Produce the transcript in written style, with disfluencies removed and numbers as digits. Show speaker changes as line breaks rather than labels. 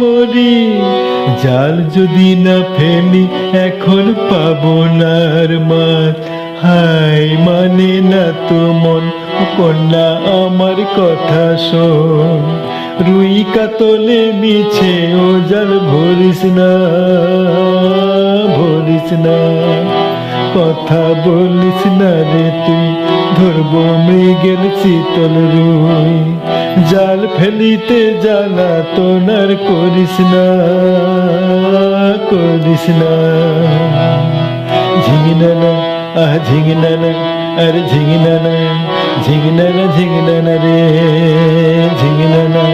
মরি জাল যদি না ফেলি এখন পাবো না আর মাছ। হাই মানে না তো মন কন্যা আমার কথা শোন। রুই কাতলে মিছে ও জাল ভরিস না, ভরিস না। কথা বলিস না রে তুই, ধরবো মৃগের শীতল রুই। জাল ফেলিতে জ্বালা তোনার করিস না, করিস না। ঝিঙিনা না আহ ঝিঙিনা না, আরে ঝিঙিনা না, ঝিঙিনা না ঝিঙিনা না রে ঝিঙিনা না।